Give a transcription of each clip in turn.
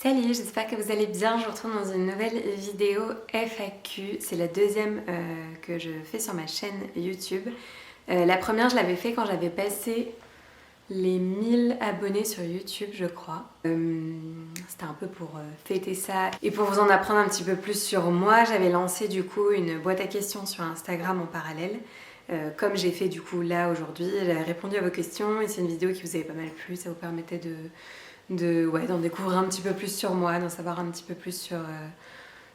Salut, j'espère que vous allez bien. Je vous retrouve dans une nouvelle vidéo FAQ. C'est la deuxième que je fais sur ma chaîne YouTube. La première, je l'avais fait quand j'avais passé les 1000 abonnés sur YouTube, je crois. C'était un peu pour fêter ça. Et pour vous en apprendre un petit peu plus sur moi, j'avais lancé du coup une boîte à questions sur Instagram en parallèle. Comme j'ai fait du coup là aujourd'hui, j'ai répondu à vos questions et c'est une vidéo qui vous avait pas mal plu. Ça vous permettait d'en découvrir un petit peu plus sur moi, d'en savoir un petit peu plus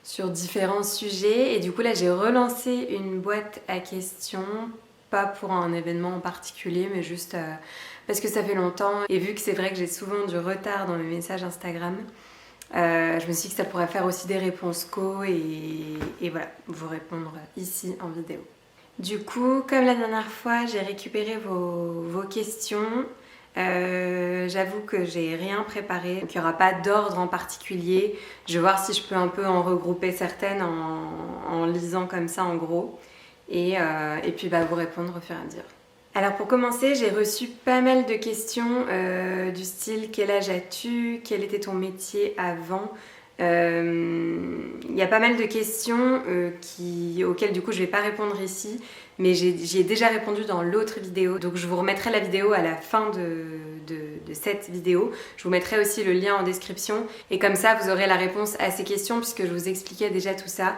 sur différents sujets. Et du coup là j'ai relancé une boîte à questions, pas pour un événement en particulier, mais juste parce que ça fait longtemps. Et vu que c'est vrai que j'ai souvent du retard dans mes messages Instagram, je me suis dit que ça pourrait faire aussi des réponses et voilà, vous répondre ici en vidéo. Du coup, comme la dernière fois, j'ai récupéré vos questions. J'avoue que j'ai rien préparé, donc il n'y aura pas d'ordre en particulier. Je vais voir si je peux un peu en regrouper certaines en lisant comme ça en gros et puis vous répondre au fur et à mesure. Alors pour commencer, j'ai reçu pas mal de questions du style quel âge as-tu, quel était ton métier avant. Il y a pas mal de questions auxquelles du coup je vais pas répondre ici, mais j'y ai déjà répondu dans l'autre vidéo, donc je vous remettrai la vidéo à la fin de cette vidéo. Je vous mettrai aussi le lien en description et comme ça vous aurez la réponse à ces questions puisque je vous expliquais déjà tout ça.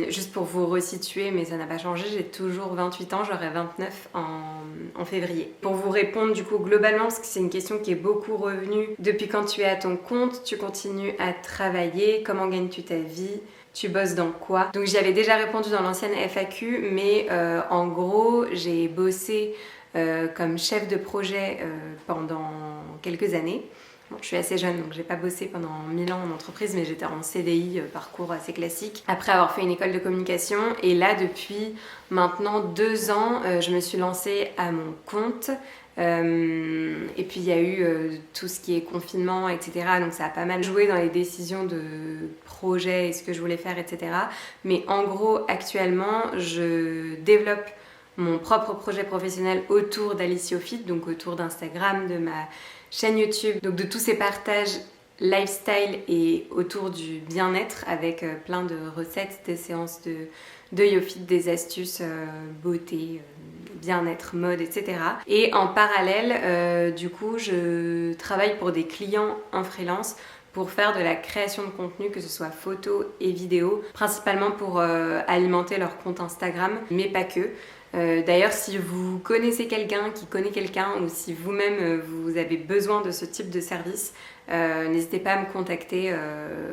Juste pour vous resituer, mais ça n'a pas changé, j'ai toujours 28 ans, j'aurai 29 en février. Pour vous répondre du coup globalement, parce que c'est une question qui est beaucoup revenue, depuis quand tu es à ton compte, tu continues à travailler, comment gagnes-tu ta vie, tu bosses dans quoi? Donc j'y avais déjà répondu dans l'ancienne FAQ, mais en gros j'ai bossé comme chef de projet pendant quelques années. Bon, je suis assez jeune donc j'ai pas bossé pendant 1000 ans en entreprise, mais j'étais en CDI, parcours assez classique, après avoir fait une école de communication. Et là depuis maintenant 2 ans, je me suis lancée à mon compte. Et puis il y a eu tout ce qui est confinement, etc. Donc ça a pas mal joué dans les décisions de projet et ce que je voulais faire, etc. Mais en gros actuellement je développe mon propre projet professionnel autour d'Aliciophit, donc autour d'Instagram, de ma chaîne YouTube, donc de tous ces partages lifestyle et autour du bien-être avec plein de recettes, des séances de YoFit, des astuces beauté, bien-être, mode, etc. Et en parallèle, du coup, je travaille pour des clients en freelance pour faire de la création de contenu, que ce soit photo et vidéo, principalement pour alimenter leur compte Instagram, mais pas que. D'ailleurs, si vous connaissez quelqu'un qui connaît quelqu'un ou si vous-même vous avez besoin de ce type de service, n'hésitez pas à me contacter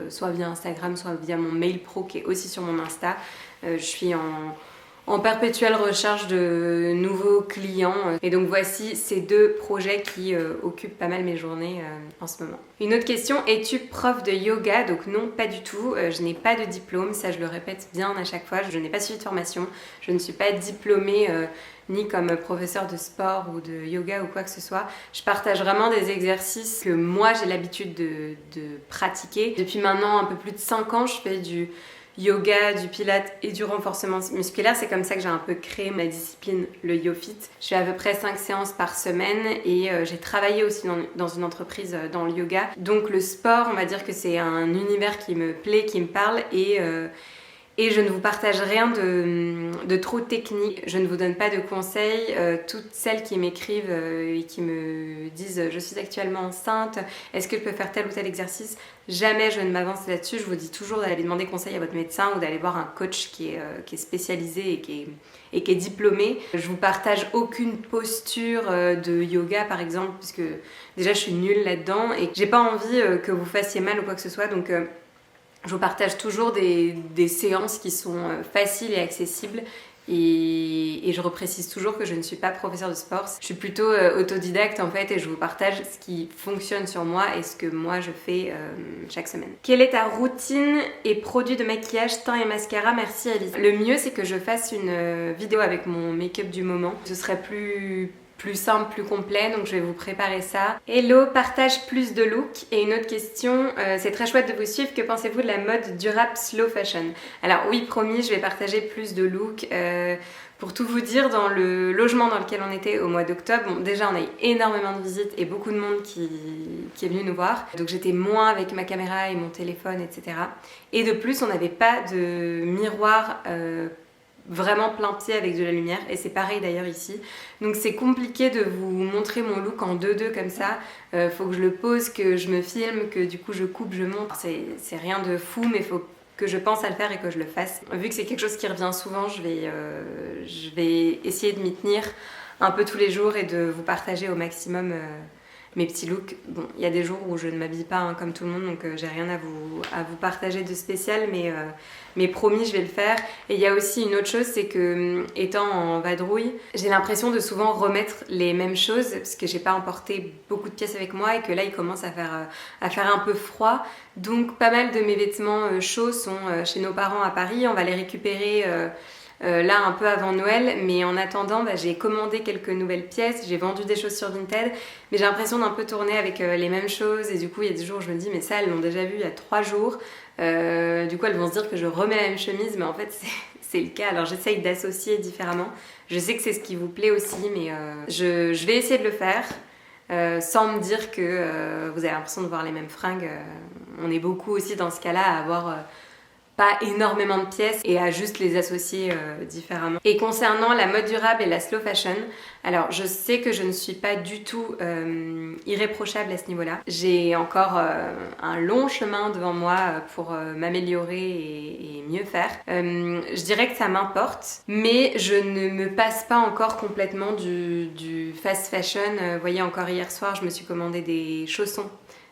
soit via Instagram, soit via mon mail pro qui est aussi sur mon Insta. Je suis en perpétuelle recherche de nouveaux clients. Et donc voici ces deux projets qui occupent pas mal mes journées en ce moment. Une autre question, es-tu prof de yoga? Donc non, pas du tout. Je n'ai pas de diplôme, ça je le répète bien à chaque fois. Je n'ai pas suivi de formation. Je ne suis pas diplômée ni comme professeur de sport ou de yoga ou quoi que ce soit. Je partage vraiment des exercices que moi j'ai l'habitude de pratiquer. Depuis maintenant un peu plus de 5 ans, je fais du yoga, du pilates et du renforcement musculaire. C'est comme ça que j'ai un peu créé ma discipline, le YoFit. Je fais à peu près 5 séances par semaine et j'ai travaillé aussi dans une entreprise dans le yoga. Donc le sport, on va dire que c'est un univers qui me plaît, qui me parle et je ne vous partage rien de trop technique. Je ne vous donne pas de conseils. Toutes celles qui m'écrivent et qui me disent « je suis actuellement enceinte, est-ce que je peux faire tel ou tel exercice ?» Jamais je ne m'avance là-dessus. Je vous dis toujours d'aller demander conseil à votre médecin ou d'aller voir un coach qui est spécialisé et qui est diplômé. Je vous partage aucune posture de yoga par exemple, puisque déjà je suis nulle là-dedans et j'ai pas envie que vous fassiez mal ou quoi que ce soit. Donc je vous partage toujours des séances qui sont faciles et accessibles et je reprécise toujours que je ne suis pas professeure de sport. Je suis plutôt autodidacte en fait et je vous partage ce qui fonctionne sur moi et ce que moi je fais chaque semaine. Quelle est ta routine et produit de maquillage, teint et mascara? Merci Alice. Le mieux c'est que je fasse une vidéo avec mon make-up du moment. Ce serait plus plus simple, plus complet, donc je vais vous préparer ça. Hello, partage plus de looks. Et une autre question, c'est très chouette de vous suivre, que pensez-vous de la mode durable slow fashion? Alors oui, promis, je vais partager plus de looks. Pour tout vous dire, dans le logement dans lequel on était au mois d'octobre, bon, déjà on a eu énormément de visites et beaucoup de monde qui est venu nous voir. Donc j'étais moins avec ma caméra et mon téléphone, etc. Et de plus, on n'avait pas de miroir vraiment plein pied avec de la lumière, et c'est pareil d'ailleurs ici. Donc c'est compliqué de vous montrer mon look en 2-2 comme ça. Faut que je le pose, que je me filme, que du coup je coupe, je monte. C'est rien de fou, mais faut que je pense à le faire et que je le fasse. Vu que c'est quelque chose qui revient souvent, je vais essayer de m'y tenir un peu tous les jours et de vous partager au maximum mes petits looks. Bon, il y a des jours où je ne m'habille pas hein, comme tout le monde, donc j'ai rien à vous partager de spécial, mais promis, je vais le faire. Et il y a aussi une autre chose, c'est que étant en vadrouille, j'ai l'impression de souvent remettre les mêmes choses, parce que j'ai pas emporté beaucoup de pièces avec moi et que là, il commence à faire un peu froid. Donc pas mal de mes vêtements chauds sont chez nos parents à Paris. On va les récupérer là un peu avant Noël, mais en attendant j'ai commandé quelques nouvelles pièces, j'ai vendu des choses sur Vinted, mais j'ai l'impression d'un peu tourner avec les mêmes choses, et du coup il y a des jours où je me dis mais ça elles l'ont déjà vu il y a 3 jours, du coup elles vont se dire que je remets la même chemise, mais en fait c'est le cas. Alors j'essaye d'associer différemment, je sais que c'est ce qui vous plaît aussi, mais je vais essayer de le faire. Sans me dire que vous avez l'impression de voir les mêmes fringues. On est beaucoup aussi dans ce cas-là à avoir pas énormément de pièces et à juste les associer différemment. Et concernant la mode durable et la slow fashion, alors je sais que je ne suis pas du tout irréprochable à ce niveau-là. J'ai encore un long chemin devant moi pour m'améliorer et mieux faire. Je dirais que ça m'importe, mais je ne me passe pas encore complètement du fast fashion. Vous voyez, encore hier soir, je me suis commandé des chaussons.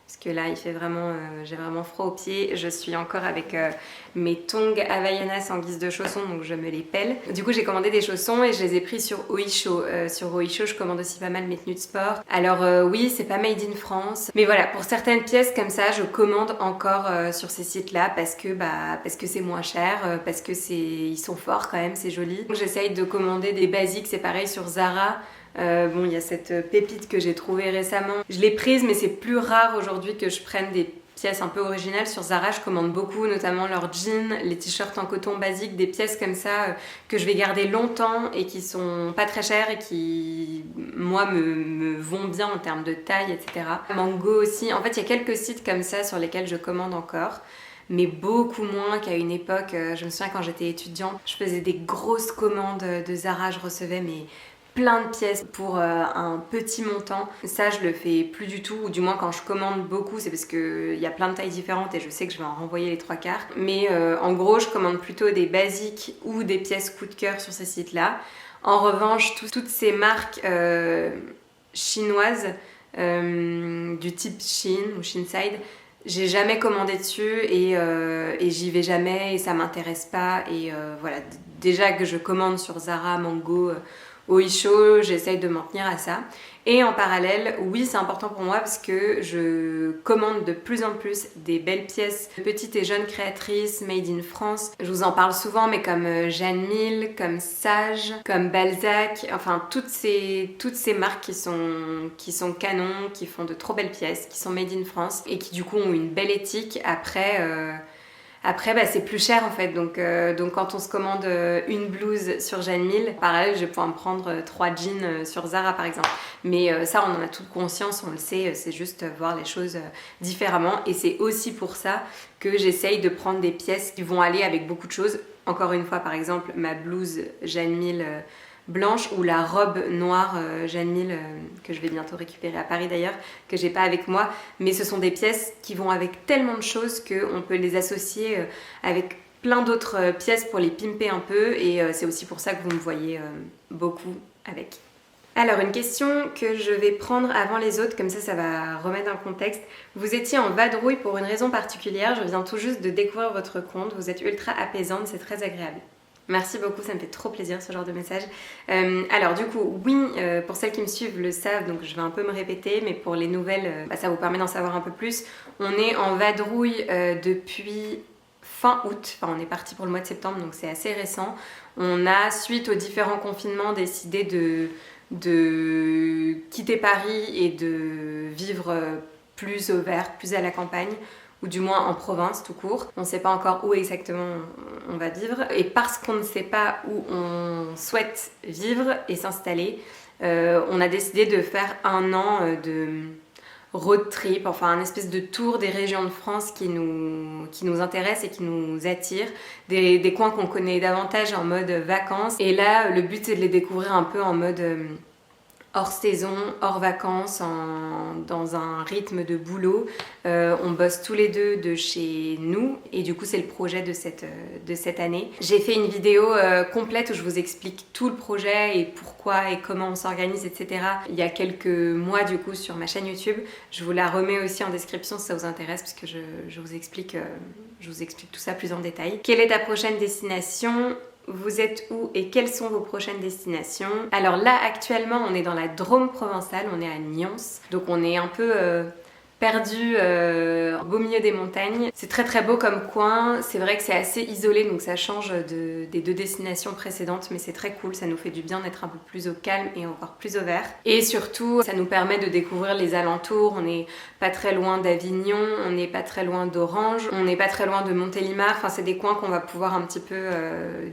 Parce que là, il fait vraiment, j'ai vraiment froid aux pieds. Je suis encore avec mes tongs Havaianas en guise de chaussons, donc je me les pèle. Du coup, j'ai commandé des chaussons et je les ai pris sur Oysho. Sur Oysho, je commande aussi pas mal mes tenues de sport. Alors oui, c'est pas made in France, mais voilà, pour certaines pièces comme ça, je commande encore sur ces sites-là parce que c'est moins cher, parce que ils sont forts quand même, c'est joli. Donc j'essaye de commander des basiques, c'est pareil sur Zara. Bon, il y a cette pépite que j'ai trouvée récemment. Je l'ai prise, mais c'est plus rare aujourd'hui que je prenne des pièces un peu originales. Sur Zara, je commande beaucoup, notamment leurs jeans, les t-shirts en coton basique, des pièces comme ça que je vais garder longtemps et qui sont pas très chères et qui, moi, me vont bien en termes de taille, etc. Mango aussi. En fait, il y a quelques sites comme ça sur lesquels je commande encore, mais beaucoup moins qu'à une époque. Je me souviens quand j'étais étudiante, je faisais des grosses commandes de Zara, je recevais plein de pièces pour un petit montant. Ça, je le fais plus du tout, ou du moins quand je commande beaucoup, c'est parce qu'il y a plein de tailles différentes et je sais que je vais en renvoyer les 3/4. Mais en gros, je commande plutôt des basiques ou des pièces coup de cœur sur ces sites-là. En revanche, toutes ces marques chinoises du type Shein ou Sheenside, j'ai jamais commandé dessus et j'y vais jamais et ça m'intéresse pas. Et voilà, déjà que je commande sur Zara, Mango, Oysho, j'essaye de m'en tenir à ça. Et en parallèle, oui, c'est important pour moi parce que je commande de plus en plus des belles pièces de petites et jeunes créatrices made in France. Je vous en parle souvent, mais comme Jeanne Mille, comme Sage, comme Balzac, enfin toutes ces marques qui sont canons, qui font de trop belles pièces, qui sont made in France et qui du coup ont une belle éthique. Après, c'est plus cher en fait, donc quand on se commande une blouse sur Jeanne Mille, en parallèle, je vais pouvoir me prendre 3 jeans sur Zara par exemple. Mais ça, on en a toute conscience, on le sait, c'est juste voir les choses différemment. Et c'est aussi pour ça que j'essaye de prendre des pièces qui vont aller avec beaucoup de choses. Encore une fois, par exemple, ma blouse Jeanne Mille blanche ou la robe noire Jeanne Mille que je vais bientôt récupérer à Paris d'ailleurs, que j'ai pas avec moi, mais ce sont des pièces qui vont avec tellement de choses qu'on peut les associer avec plein d'autres pièces pour les pimper un peu, et c'est aussi pour ça que vous me voyez beaucoup avec. Alors une question que je vais prendre avant les autres, comme ça va remettre un contexte. Vous étiez en vadrouille pour une raison particulière, je viens tout juste de découvrir votre compte, vous êtes ultra apaisante, c'est très agréable. Merci beaucoup, ça me fait trop plaisir ce genre de message. Alors du coup, oui, pour celles qui me suivent le savent, donc je vais un peu me répéter, mais pour les nouvelles, ça vous permet d'en savoir un peu plus. On est en vadrouille depuis fin août, enfin on est parti pour le mois de septembre, donc c'est assez récent. On a, suite aux différents confinements, décidé de quitter Paris et de vivre plus au vert, plus à la campagne, ou du moins en province tout court. On ne sait pas encore où exactement on va vivre. Et parce qu'on ne sait pas où on souhaite vivre et s'installer, on a décidé de faire 1 an de road trip, enfin un espèce de tour des régions de France qui nous intéressent et qui nous attirent, des coins qu'on connaît davantage en mode vacances. Et là, le but c'est de les découvrir un peu en mode hors saison, hors vacances, dans un rythme de boulot. On bosse tous les deux de chez nous et du coup c'est le projet de cette année. J'ai fait une vidéo complète où je vous explique tout le projet et pourquoi et comment on s'organise, etc. Il y a quelques mois du coup sur ma chaîne YouTube. Je vous la remets aussi en description si ça vous intéresse parce que je vous explique tout ça plus en détail. Quelle est ta prochaine destination ? Vous êtes où et quelles sont vos prochaines destinations? Alors là actuellement on est dans la Drôme provençale, on est à Nyons, donc on est un peu perdu au beau milieu des montagnes. C'est très très beau comme coin, c'est vrai que c'est assez isolé donc ça change des 2 destinations précédentes, mais c'est très cool, ça nous fait du bien d'être un peu plus au calme et encore plus au vert. Et surtout ça nous permet de découvrir les alentours, on n'est pas très loin d'Avignon, on n'est pas très loin d'Orange, on n'est pas très loin de Montélimar, enfin c'est des coins qu'on va pouvoir un petit peu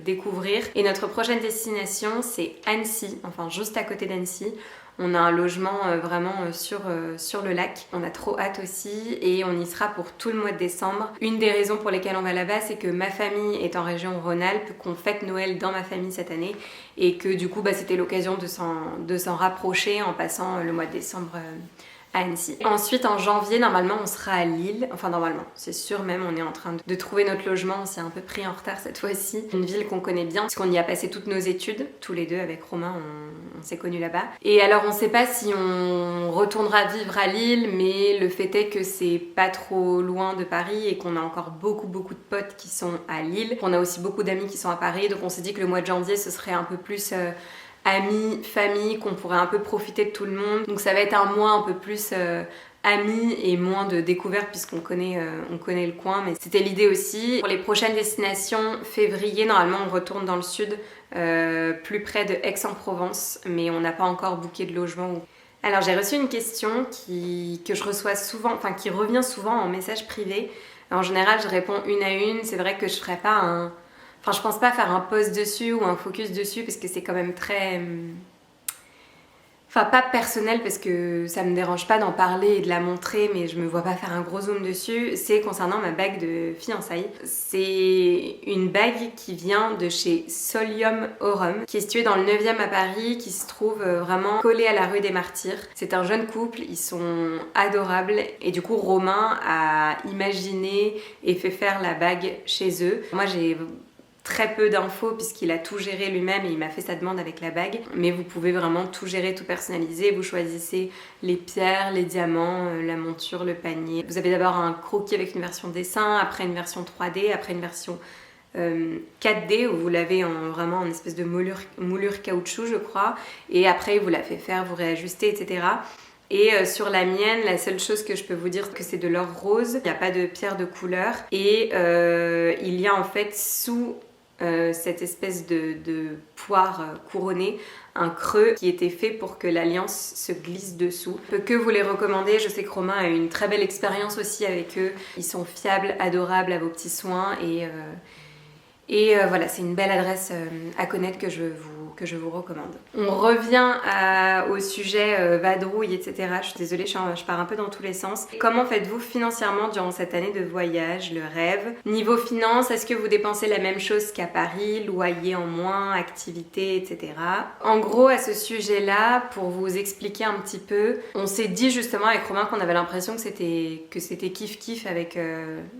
découvrir. Et notre prochaine destination c'est Annecy, enfin juste à côté d'Annecy. On a un logement vraiment sur le lac. On a trop hâte aussi et on y sera pour tout le mois de décembre. Une des raisons pour lesquelles on va là-bas, c'est que ma famille est en région Rhône-Alpes, qu'on fête Noël dans ma famille cette année et que du coup c'était l'occasion de s'en rapprocher en passant le mois de décembre à Annecy. Ensuite en janvier normalement on sera à Lille, enfin normalement c'est sûr même, on est en train de trouver notre logement, on s'est un peu pris en retard cette fois-ci. Une ville qu'on connaît bien parce qu'on y a passé toutes nos études, tous les deux avec Romain on s'est connus là-bas. Et alors on sait pas si on retournera vivre à Lille, mais le fait est que c'est pas trop loin de Paris et qu'on a encore beaucoup de potes qui sont à Lille. On a aussi beaucoup d'amis qui sont à Paris, donc on s'est dit que le mois de janvier ce serait un peu plus amis, famille, qu'on pourrait un peu profiter de tout le monde. Donc ça va être un mois un peu plus amis et moins de découvertes puisqu'on connaît le coin, mais c'était l'idée aussi. Pour les prochaines destinations, février, normalement on retourne dans le sud, plus près de Aix-en-Provence, mais on n'a pas encore booké de logement. Alors j'ai reçu une question que je reçois souvent, enfin qui revient souvent en message privé. En général je réponds une à une, c'est vrai que je ferai pas Enfin, je pense pas faire un post dessus ou un focus dessus parce que c'est quand même très... Enfin, pas personnel parce que ça me dérange pas d'en parler et de la montrer, mais je me vois pas faire un gros zoom dessus. C'est concernant ma bague de fiançailles. C'est une bague qui vient de chez Solium Aurum, qui est située dans le 9e à Paris, qui se trouve vraiment collée à la rue des Martyrs. C'est un jeune couple, ils sont adorables et du coup Romain a imaginé et fait faire la bague chez eux. Moi j'ai très peu d'infos puisqu'il a tout géré lui-même et il m'a fait sa demande avec la bague, mais vous pouvez vraiment tout gérer, tout personnaliser. Vous choisissez les pierres, les diamants, la monture, le panier. Vous avez d'abord un croquis avec une version dessin, après une version 3D, après une version 4D où vous l'avez vraiment en espèce de moulure caoutchouc je crois, et après il vous la fait faire, vous réajustez, etc. Et sur la mienne, la seule chose que je peux vous dire, c'est que c'est de l'or rose. Il n'y a pas de pierre de couleur. Et il y a en fait sous cette espèce de poire couronnée, un creux qui était fait pour que l'alliance se glisse dessous. Je peux que vous les recommander, je sais que Romain a eu une très belle expérience aussi avec eux. Ils sont fiables, adorables à vos petits soins et voilà, c'est une belle adresse à connaître que je vous recommande. On revient au sujet vadrouille, etc. Je suis désolée, je pars un peu dans tous les sens. Comment faites-vous financièrement durant cette année de voyage, le rêve? Niveau finance, est-ce que vous dépensez la même chose qu'à Paris, loyer en moins, activités, etc. En gros, à ce sujet-là, pour vous expliquer un petit peu, on s'est dit justement avec Romain qu'on avait l'impression que c'était kiff-kiff avec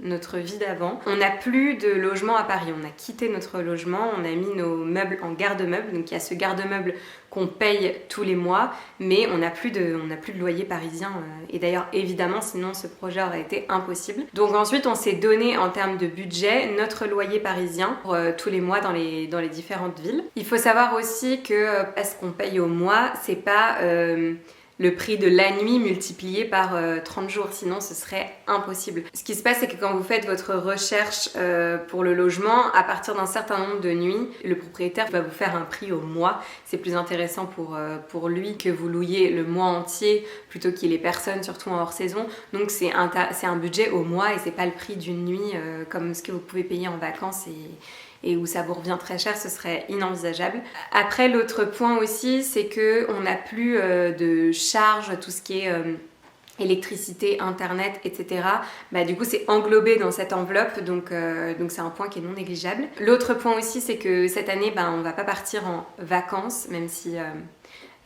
notre vie d'avant. On n'a plus de logement à Paris, on a quitté notre logement, on a mis nos meubles en garde-meubles, donc il y a ce garde-meuble qu'on paye tous les mois, mais on n'a plus de loyer parisien, et d'ailleurs évidemment sinon ce projet aurait été impossible. Donc ensuite on s'est donné en termes de budget notre loyer parisien pour tous les mois dans les différentes villes. Il faut savoir aussi que parce qu'on paye au mois, c'est pas le prix de la nuit multiplié par 30 jours, sinon ce serait impossible. Ce qui se passe, c'est que quand vous faites votre recherche pour le logement, à partir d'un certain nombre de nuits, le propriétaire va vous faire un prix au mois. C'est plus intéressant pour lui que vous louiez le mois entier plutôt qu'il y ait les personnes, surtout en hors saison. Donc c'est un budget au mois et c'est pas le prix d'une nuit comme ce que vous pouvez payer en vacances et où ça vous revient très cher, ce serait inenvisageable. Après, l'autre point aussi, c'est qu'on n'a plus de charges, tout ce qui est électricité, internet, etc. Du coup, c'est englobé dans cette enveloppe, donc c'est un point qui est non négligeable. L'autre point aussi, c'est que cette année, on va pas partir en vacances, même si...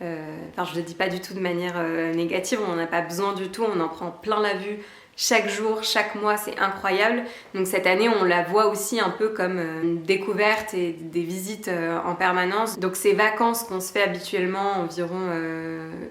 je ne le dis pas du tout de manière négative, on n'en a pas besoin du tout, on en prend plein la vue chaque jour, chaque mois, c'est incroyable. Donc cette année, on la voit aussi un peu comme une découverte et des visites en permanence. Donc ces vacances qu'on se fait habituellement environ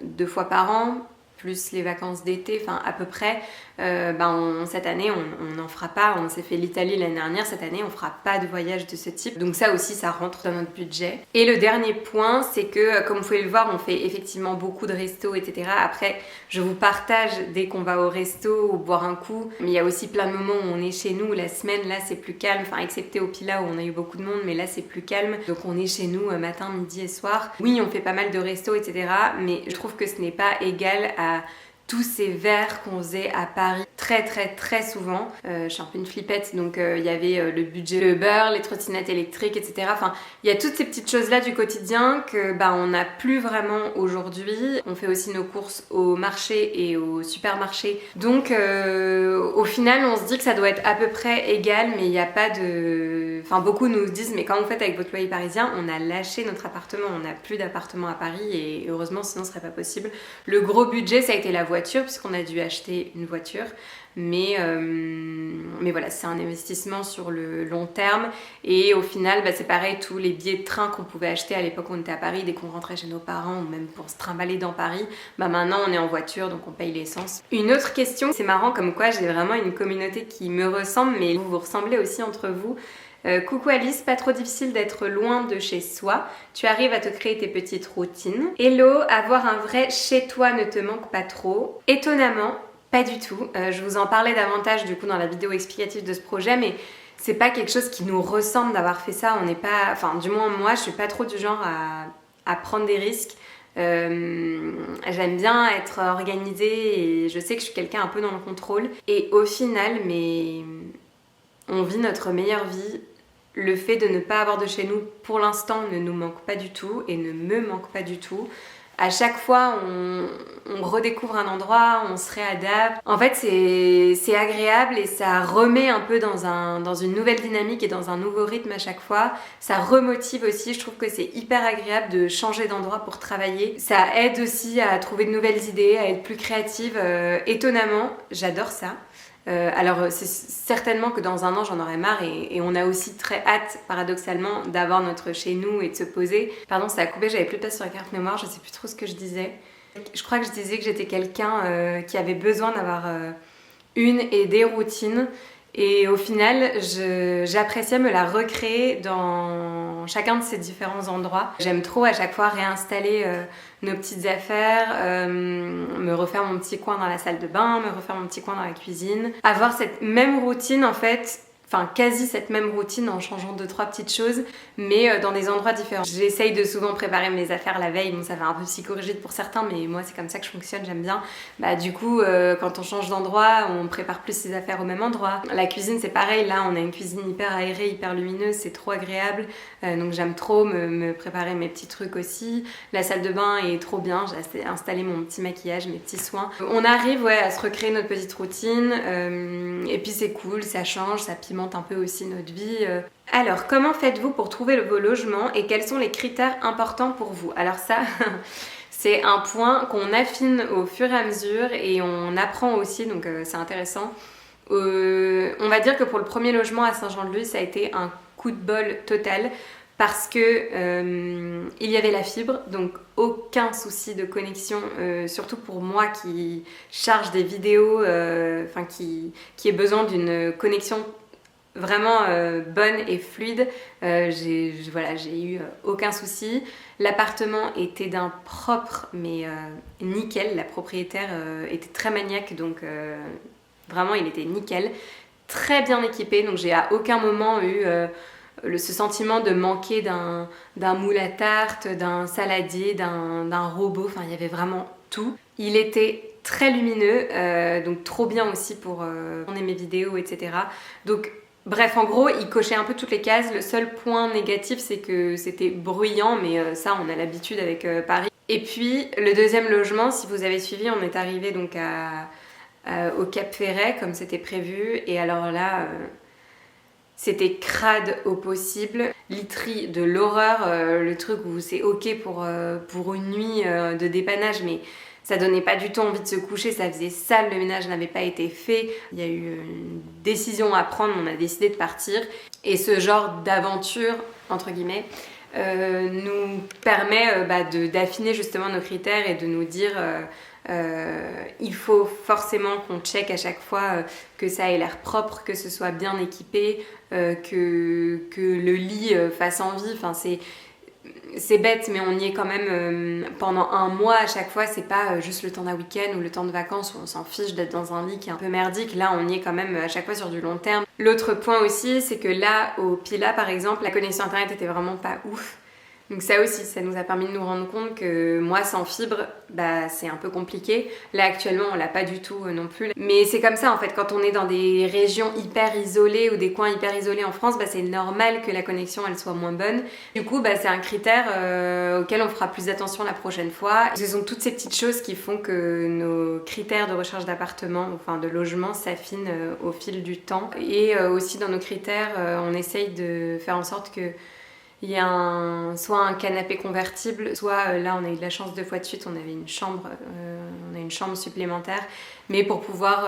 2 fois par an, plus les vacances d'été, enfin à peu près, cette année on n'en fera pas. On s'est fait l'Italie l'année dernière, cette année on fera pas de voyage de ce type, donc ça aussi ça rentre dans notre budget. Et le dernier point, c'est que comme vous pouvez le voir, on fait effectivement beaucoup de restos, etc. Après, je vous partage dès qu'on va au resto ou boire un coup, mais il y a aussi plein de moments où on est chez nous. La semaine là c'est plus calme, enfin excepté au Pila où on a eu beaucoup de monde, mais là c'est plus calme, donc on est chez nous matin, midi et soir. Oui, on fait pas mal de restos, etc. mais je trouve que ce n'est pas égal à tous ces verres qu'on faisait à Paris très souvent. Je suis un peu une flippette, donc il y avait le budget, le beurre, les trottinettes électriques, etc. Enfin, il y a toutes ces petites choses-là du quotidien que on n'a plus vraiment aujourd'hui. On fait aussi nos courses au marché et au supermarché. Donc au final, on se dit que ça doit être à peu près égal, mais il n'y a pas de... Enfin, beaucoup nous disent, mais quand vous faites avec votre loyer parisien, on a lâché notre appartement, on n'a plus d'appartement à Paris et heureusement, sinon ce serait pas possible. Le gros budget, ça a été la voiture, puisqu'on a dû acheter une voiture. Mais voilà, c'est un investissement sur le long terme. Et au final, c'est pareil, tous les billets de train qu'on pouvait acheter à l'époque où on était à Paris, dès qu'on rentrait chez nos parents, ou même pour se trimballer dans Paris, maintenant on est en voiture, donc on paye l'essence. Une autre question, c'est marrant comme quoi j'ai vraiment une communauté qui me ressemble, mais vous vous ressemblez aussi entre vous. Coucou Alice, pas trop difficile d'être loin de chez soi. Tu arrives à te créer tes petites routines. Hello, avoir un vrai chez toi ne te manque pas trop. Étonnamment, pas du tout. Je vous en parlais davantage du coup dans la vidéo explicative de ce projet, mais c'est pas quelque chose qui nous ressemble d'avoir fait ça. On n'est pas, enfin du moins moi, je suis pas trop du genre à prendre des risques. J'aime bien être organisée et je sais que je suis quelqu'un un peu dans le contrôle. Et au final, on vit notre meilleure vie. Le fait de ne pas avoir de chez nous pour l'instant ne nous manque pas du tout et ne me manque pas du tout. À chaque fois, on redécouvre un endroit, on se réadapte. En fait, c'est agréable et ça remet un peu dans une nouvelle dynamique et dans un nouveau rythme à chaque fois. Ça remotive aussi. Je trouve que c'est hyper agréable de changer d'endroit pour travailler. Ça aide aussi à trouver de nouvelles idées, à être plus créative. Étonnamment, j'adore ça. Alors c'est certainement que dans un an j'en aurai marre et on a aussi très hâte paradoxalement d'avoir notre chez nous et de se poser. Pardon, ça a coupé, j'avais plus de place sur la carte mémoire, je sais plus trop ce que je disais. Je crois que je disais que j'étais quelqu'un qui avait besoin d'avoir une et des routines. Et au final, j'appréciais me la recréer dans chacun de ces différents endroits. J'aime trop à chaque fois réinstaller nos petites affaires, me refaire mon petit coin dans la salle de bain, me refaire mon petit coin dans la cuisine. Avoir cette même routine en fait, enfin quasi cette même routine en changeant 2-3 petites choses, mais dans des endroits différents. J'essaye de souvent préparer mes affaires la veille, bon ça fait un peu psychorigide pour certains, mais moi c'est comme ça que je fonctionne, j'aime bien. Du coup, quand on change d'endroit, on prépare plus ses affaires au même endroit. La cuisine c'est pareil, là on a une cuisine hyper aérée, hyper lumineuse, c'est trop agréable, donc j'aime trop me préparer mes petits trucs aussi. La salle de bain est trop bien, j'ai installé mon petit maquillage, mes petits soins. On arrive à se recréer notre petite routine, et puis c'est cool, ça change, ça pimente un peu aussi notre vie. Alors, comment faites-vous pour trouver vos logements et quels sont les critères importants pour vous? Alors ça, c'est un point qu'on affine au fur et à mesure et on apprend aussi, donc c'est intéressant. On va dire que pour le premier logement à Saint-Jean-de-Luz, ça a été un coup de bol total parce que il y avait la fibre, donc aucun souci de connexion, surtout pour moi qui charge des vidéos, qui ait besoin d'une connexion vraiment bonne et fluide. Voilà, j'ai eu aucun souci. L'appartement était d'un propre mais nickel. La propriétaire était très maniaque, donc vraiment il était nickel. Très bien équipé, donc j'ai à aucun moment eu ce sentiment de manquer d'un moule à tarte, d'un saladier, d'un robot. Enfin, il y avait vraiment tout. Il était très lumineux, donc trop bien aussi pour tourner mes vidéos, etc. Donc bref, en gros, il cochait un peu toutes les cases. Le seul point négatif, c'est que c'était bruyant, mais ça, on a l'habitude avec Paris. Et puis, le deuxième logement, si vous avez suivi, on est arrivé donc au Cap Ferret, comme c'était prévu. Et alors là, c'était crade au possible. Literie de l'horreur, le truc où c'est ok pour une nuit de dépannage, mais ça donnait pas du tout envie de se coucher, ça faisait sale, le ménage n'avait pas été fait. Il y a eu une décision à prendre, on a décidé de partir. Et ce genre d'aventure, entre guillemets, nous permet d'affiner justement nos critères et de nous dire il faut forcément qu'on check à chaque fois que ça ait l'air propre, que ce soit bien équipé, que le lit fasse envie. Enfin, c'est bête, mais on y est quand même pendant un mois à chaque fois. C'est pas juste le temps d'un week-end ou le temps de vacances où on s'en fiche d'être dans un lit qui est un peu merdique. Là, on y est quand même à chaque fois sur du long terme. L'autre point aussi, c'est que là, au Pila par exemple, la connexion internet était vraiment pas ouf. Donc ça aussi, ça nous a permis de nous rendre compte que moi sans fibre, bah c'est un peu compliqué. Là actuellement, on l'a pas du tout non plus. Mais c'est comme ça en fait, quand on est dans des régions hyper isolées ou des coins hyper isolés en France, bah c'est normal que la connexion elle soit moins bonne. Du coup, bah c'est un critère auquel on fera plus attention la prochaine fois. Ce sont toutes ces petites choses qui font que nos critères de recherche d'appartement, enfin de logement, s'affinent au fil du temps. Et aussi dans nos critères, on essaye de faire en sorte que il y a soit un canapé convertible, soit là on a eu de la chance 2 fois de suite, on avait une chambre, on a une chambre supplémentaire, mais pour pouvoir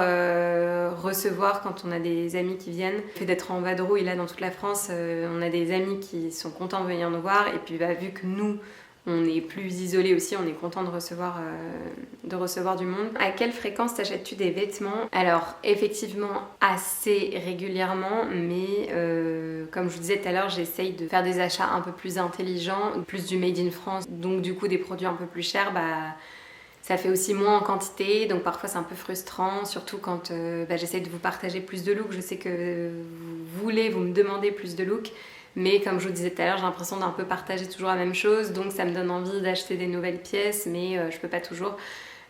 recevoir quand on a des amis qui viennent. Le fait d'être en vadrouille là dans toute la France, on a des amis qui sont contents de venir nous voir, et puis vu que nous on est plus isolés aussi, on est content de recevoir du monde. À quelle fréquence t'achètes-tu des vêtements? Alors effectivement assez régulièrement, mais comme je vous disais tout à l'heure, j'essaye de faire des achats un peu plus intelligents, plus du made in France, donc du coup des produits un peu plus chers, ça fait aussi moins en quantité, donc parfois c'est un peu frustrant, surtout quand j'essaye de vous partager plus de looks. Je sais que vous me demandez plus de looks, mais comme je vous disais tout à l'heure, j'ai l'impression d'un peu partager toujours la même chose, donc ça me donne envie d'acheter des nouvelles pièces, mais je peux pas toujours.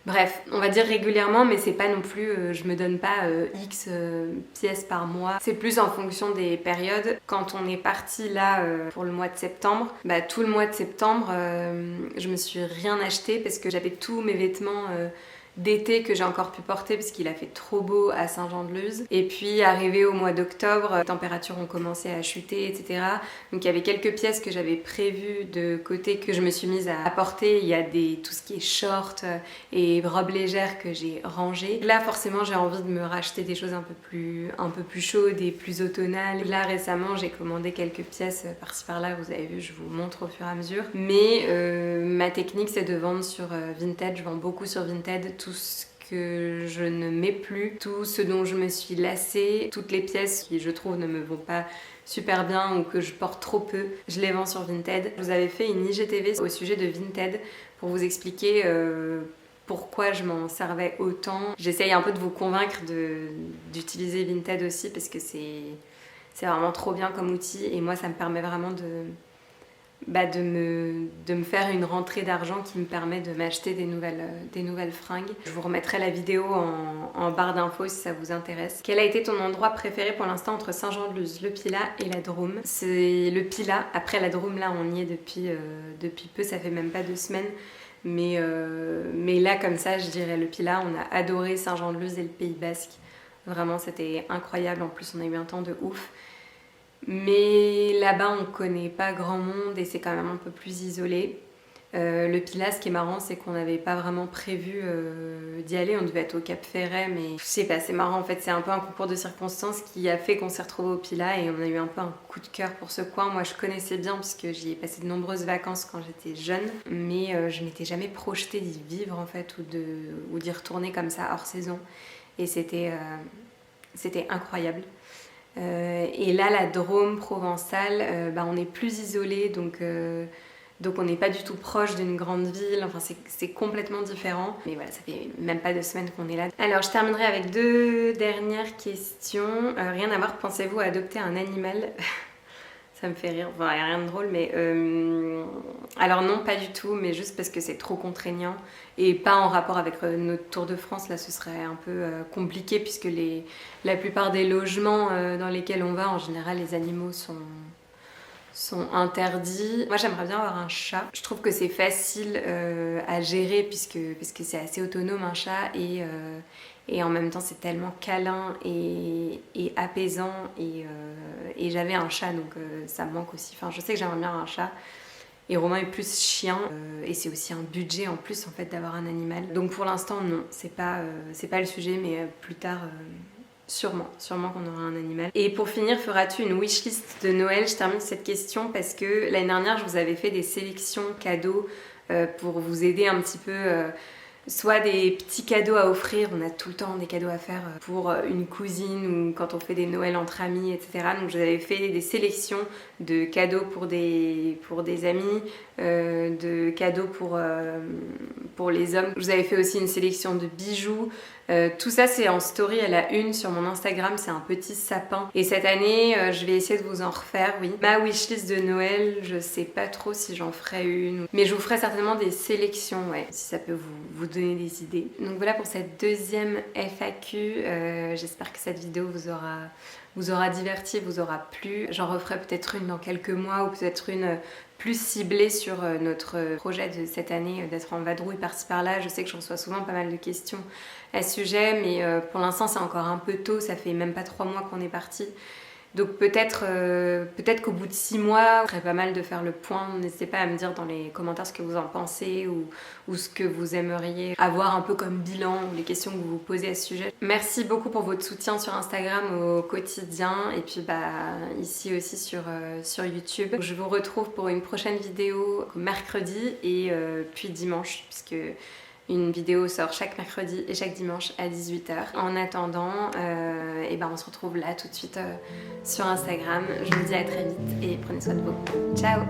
Bref, on va dire régulièrement, mais c'est pas non plus, je me donne pas X pièces par mois. C'est plus en fonction des périodes. Quand on est parti là pour le mois de septembre, tout le mois de septembre, je me suis rien acheté parce que j'avais tous mes vêtements d'été que j'ai encore pu porter parce qu'il a fait trop beau à Saint-Jean-de-Luz. Et puis arrivé au mois d'octobre, les températures ont commencé à chuter, etc. Donc il y avait quelques pièces que j'avais prévues de côté que je me suis mise à porter. Il y a tout ce qui est shorts et robes légères que j'ai rangées. Là forcément j'ai envie de me racheter des choses un peu plus chaudes et plus automnales. Là récemment j'ai commandé quelques pièces par-ci par-là, vous avez vu, je vous montre au fur et à mesure. Mais ma technique c'est de vendre sur Vinted. Je vends beaucoup sur Vinted tout ce que je ne mets plus, tout ce dont je me suis lassée, toutes les pièces qui je trouve ne me vont pas super bien ou que je porte trop peu, je les vends sur Vinted. Je vous avais fait une IGTV au sujet de Vinted pour vous expliquer pourquoi je m'en servais autant. J'essaye un peu de vous convaincre d'utiliser Vinted aussi parce que c'est vraiment trop bien comme outil, et moi ça me permet vraiment de me faire une rentrée d'argent qui me permet de m'acheter des nouvelles fringues. Je vous remettrai la vidéo en barre d'infos si ça vous intéresse. Quel a été ton endroit préféré pour l'instant entre Saint-Jean-de-Luz, le Pilat et la Drôme? C'est le Pilat. Après la Drôme, là on y est depuis peu, ça fait même pas 2 semaines. Mais là comme ça je dirais le Pilat. On a adoré Saint-Jean-de-Luz et le Pays Basque. Vraiment c'était incroyable, en plus on a eu un temps de ouf. Mais là-bas on connaît pas grand monde et c'est quand même un peu plus isolé. Le Pilat, ce qui est marrant, c'est qu'on n'avait pas vraiment prévu d'y aller. On devait être au Cap Ferret, mais je sais pas, c'est marrant en fait. C'est un peu un concours de circonstances qui a fait qu'on s'est retrouvés au Pilat et on a eu un peu un coup de cœur pour ce coin. Moi je connaissais bien puisque j'y ai passé de nombreuses vacances quand j'étais jeune, mais je m'étais jamais projetée d'y vivre en fait ou d'y retourner comme ça hors saison. Et c'était incroyable. Et là, la Drôme provençale, on est plus isolé, donc on n'est pas du tout proche d'une grande ville, enfin c'est complètement différent. Mais voilà, ça fait même pas 2 semaines qu'on est là. Alors je terminerai avec 2 dernières questions. Rien à voir, pensez-vous à adopter un animal? Ça me fait rire, enfin y a rien de drôle, mais alors non, pas du tout, mais juste parce que c'est trop contraignant et pas en rapport avec notre Tour de France. Là ce serait un peu compliqué puisque la plupart des logements dans lesquels on va, en général les animaux sont interdits. Moi j'aimerais bien avoir un chat. Je trouve que c'est facile à gérer puisque c'est assez autonome un chat et en même temps c'est tellement câlin et apaisant et j'avais un chat donc ça me manque aussi. Enfin je sais que j'aimerais bien un chat. Et Romain est plus chien et c'est aussi un budget en plus en fait d'avoir un animal. Donc pour l'instant non, c'est pas le sujet mais plus tard sûrement qu'on aura un animal. Et pour finir, feras-tu une wishlist de Noël? Je termine cette question parce que l'année dernière, je vous avais fait des sélections cadeaux pour vous aider un petit peu. Soit des petits cadeaux à offrir, on a tout le temps des cadeaux à faire pour une cousine ou quand on fait des Noëls entre amis, etc. Donc je vous avais fait des sélections de cadeaux pour des amis, de cadeaux pour les hommes. Je vous avais fait aussi une sélection de bijoux. Tout ça c'est en story à la une sur mon Instagram, c'est un petit sapin. Et cette année, je vais essayer de vous en refaire, oui. Ma wishlist de Noël, je sais pas trop si j'en ferai une. Mais je vous ferai certainement des sélections, ouais, si ça peut vous donner des idées. Donc voilà pour cette deuxième FAQ. J'espère que cette vidéo vous aura diverti, vous aura plu. J'en referai peut-être une dans quelques mois ou peut-être une plus ciblée sur notre projet de cette année d'être en vadrouille par-ci par-là. Je sais que je reçois souvent pas mal de questions à ce sujet, mais pour l'instant c'est encore un peu tôt, ça fait même pas 3 mois qu'on est parti. Donc peut-être qu'au bout de 6 mois, ce serait pas mal de faire le point. N'hésitez pas à me dire dans les commentaires ce que vous en pensez ou ce que vous aimeriez avoir un peu comme bilan ou les questions que vous vous posez à ce sujet. Merci beaucoup pour votre soutien sur Instagram au quotidien et puis ici aussi sur YouTube. Je vous retrouve pour une prochaine vidéo mercredi et puis dimanche puisque une vidéo sort chaque mercredi et chaque dimanche à 18 h. En attendant, on se retrouve là tout de suite sur Instagram. Je vous dis à très vite et prenez soin de vous. Ciao!